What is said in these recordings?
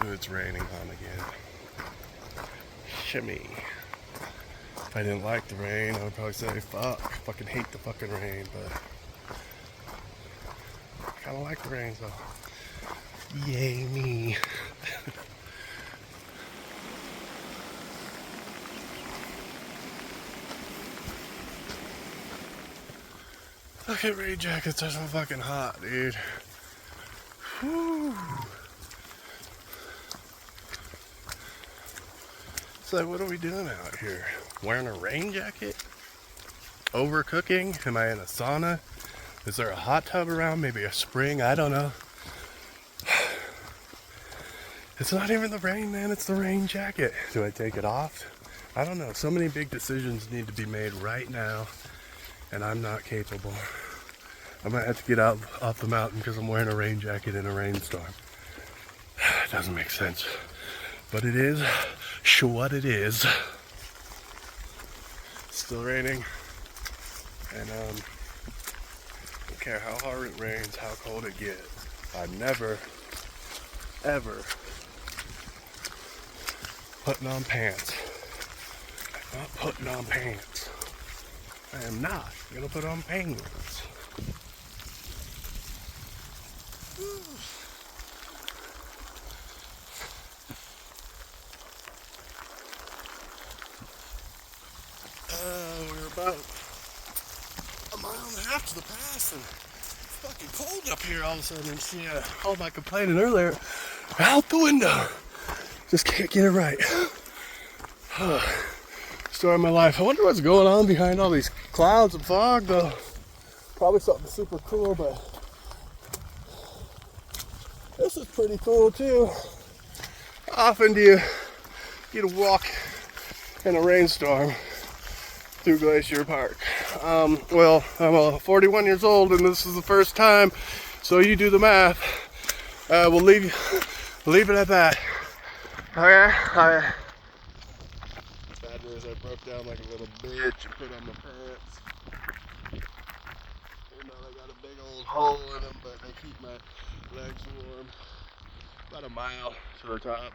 Ooh, it's raining on again. Shimmy. If I didn't like the rain, I would probably say, fuck, I fucking hate the fucking rain, but I kinda like the rain, so yay me. Fucking rain jackets are so fucking hot, dude. Whew. So what are we doing out here? Wearing a rain jacket? Overcooking? Am I in a sauna? Is there a hot tub around? Maybe a spring? I don't know. It's not even the rain, man. It's the rain jacket. Do I take it off? I don't know. So many big decisions need to be made right now, and I'm not capable. I might have to get out off the mountain because I'm wearing a rain jacket in a rainstorm. It doesn't make sense. But it is what it is. Still raining. And don't care how hard it rains, how cold it gets. I'm never, ever putting on pants. I'm not putting on pants. I am not gonna put on penguins. We're about a mile and a half to the pass, and it's fucking cold up here all of a sudden. And see, all my complaining earlier, out the window. Just can't get it right. Story of my life. I wonder what's going on behind all these clouds and fog, though. Probably something super cool, but this is pretty cool too. How often do you get to walk in a rainstorm through Glacier Park? Well, I'm 41 years old and this is the first time, so you do the math. We'll leave it at that. Okay? Bad news, I broke down like a little bitch and put on my pants. You know, they got a big old hole in them, but they keep my legs warm. About a mile to the top.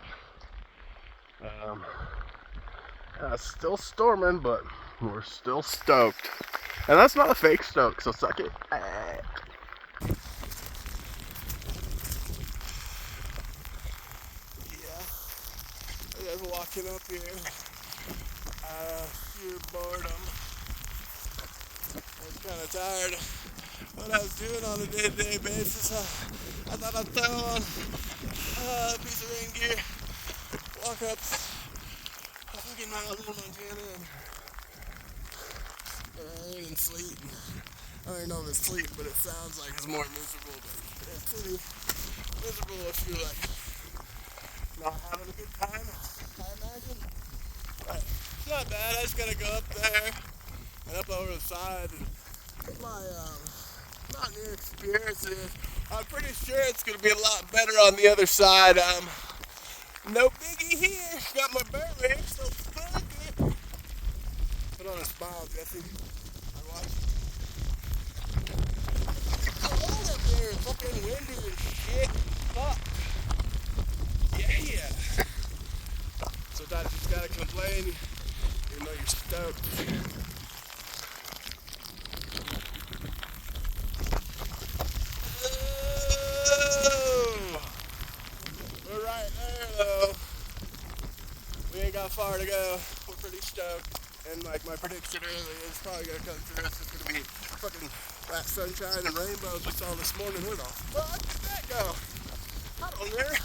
It's still storming, but we're still stoked. And that's not a fake stoke, so suck it. Yeah, I was walking up here. Sheer boredom. I was kind of tired of what I was doing on a day-to-day basis. I thought I'd throw on a piece of rain gear, walk up a fucking mile in Montana and rain and sleet. I don't even know if it's sleet, but it sounds like it's more miserable. But it's pretty miserable if you're like not having a good time, I imagine. But it's not bad. I just gotta go up there and up over the side and get my not near experiences. I'm pretty sure it's gonna be a lot better on the other side. No biggie here. Got my bear rig, so fuck it. Put on a smile, Jesse. I watched. It's cold up there. It's fucking windy and shit. Fuck. Yeah. Sometimes you just gotta complain, even though you're stoked. We're right there though. We ain't got far to go. We're pretty stoked. And like my prediction earlier, it's probably gonna come through. It's just gonna be fucking that sunshine and rainbows we saw this morning. Where the fuck did that go? I don't know.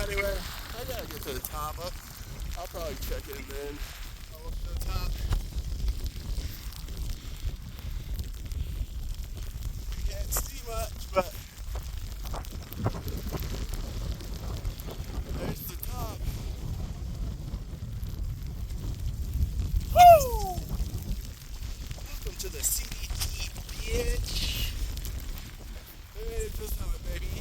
Anyway, I gotta get to the top. I'll probably check in then. I'll look to the top. You can't see much, but there's the top. Woo! Welcome to the CDT, bitch. We made it this time, baby.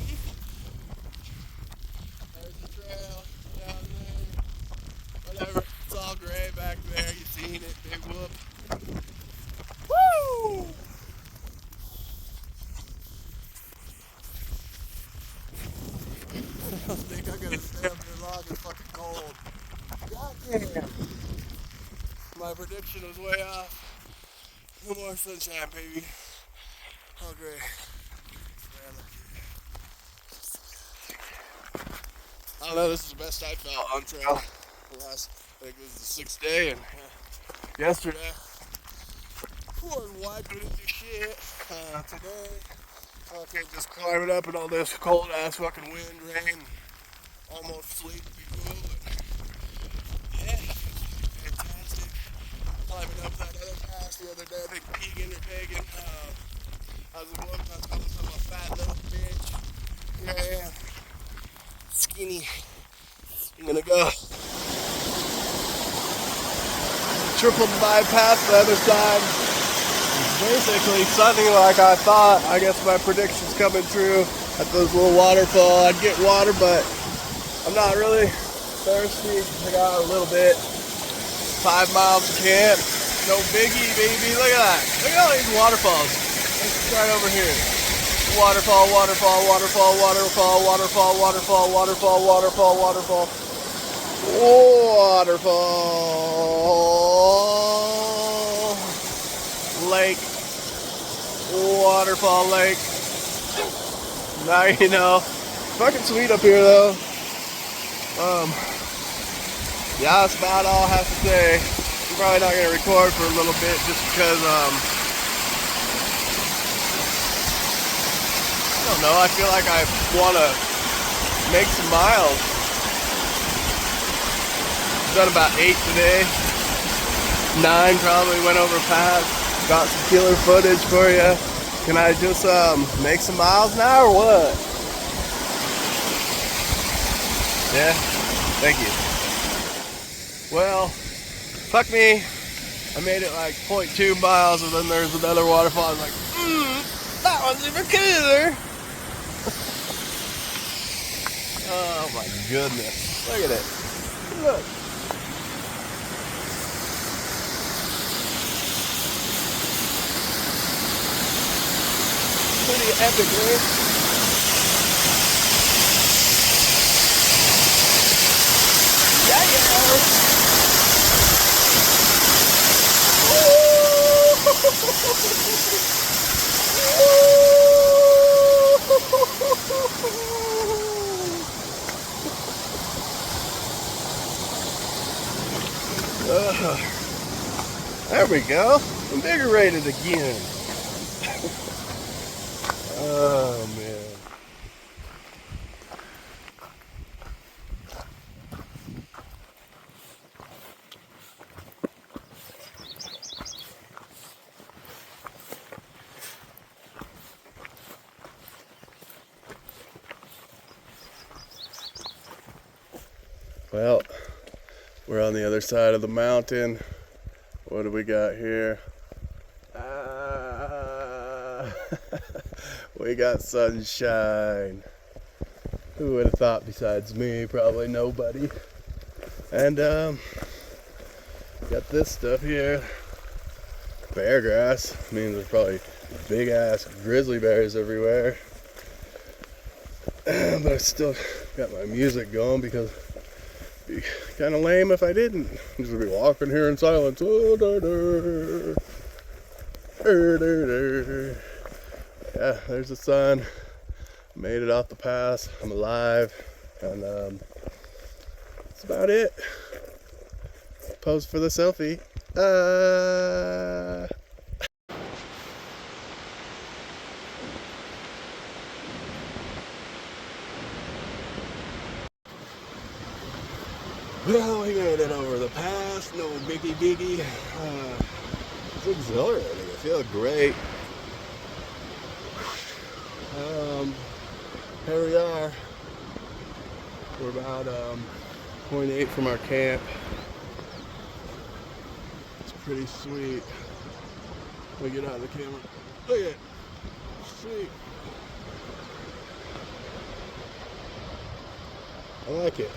There's the trail down there. Whatever. It's all gray back there. You seen it, big whoop. Woo! I don't think I prediction was way off. No more sunshine, baby. Oh, great. I don't know, this is the best I felt on trail. The last, I think this is the 6th day, and yesterday, pouring wide into shit. Today, okay, just climbing up in all this cold ass fucking wind, rain, almost sleep, be cool. And, yeah, fantastic. Climbing up that other pass the other day, I think Pegan or Pagan. I was going, I was calling myself a fat little bitch. Here I am, skinny. I'm gonna go triple bypass the other side. Basically sunny like I thought. I guess my prediction's coming true. At this little waterfall, I'd get water, but I'm not really thirsty. I got a little bit. 5 miles to camp. No biggie, baby. Look at that. Look at all these waterfalls. It's right over here. Waterfall, waterfall, waterfall, waterfall, waterfall, waterfall, waterfall, waterfall, waterfall. Waterfall. Lake. Waterfall lake. Now you know. Fucking sweet up here though. Yeah, that's about all I have to say. I'm probably not gonna record for a little bit just because I don't know, I feel like I wanna make some miles. I've done about 8 today. 9 probably went over past. Got some killer footage for you. Can I just make some miles now or what? Yeah? Thank you. Well, fuck me. I made it like 0.2 miles and then there's another waterfall. I was like, that one's even cooler. Oh my goodness. Look at it. Look. Pretty epic, man. Yeah, yeah. There we go. Invigorated again. Oh man. Well, we're on the other side of the mountain. What do we got here? We got sunshine. Who would have thought besides me? Probably nobody. And got this stuff here. Bear grass. Means there's probably big ass grizzly bears everywhere. But I still got my music going because it'd be kind of lame if I didn't. I'm just gonna be walking here in silence. Yeah, there's the sun. Made it off the pass. I'm alive, and that's about it. Pose for the selfie. Well, we made it over the pass. No biggie. It's exhilarating. I feel great. Here we are. We're about 0.8 from our camp. It's pretty sweet. Let me get out of the camera. Look at it. Sweet. I like it.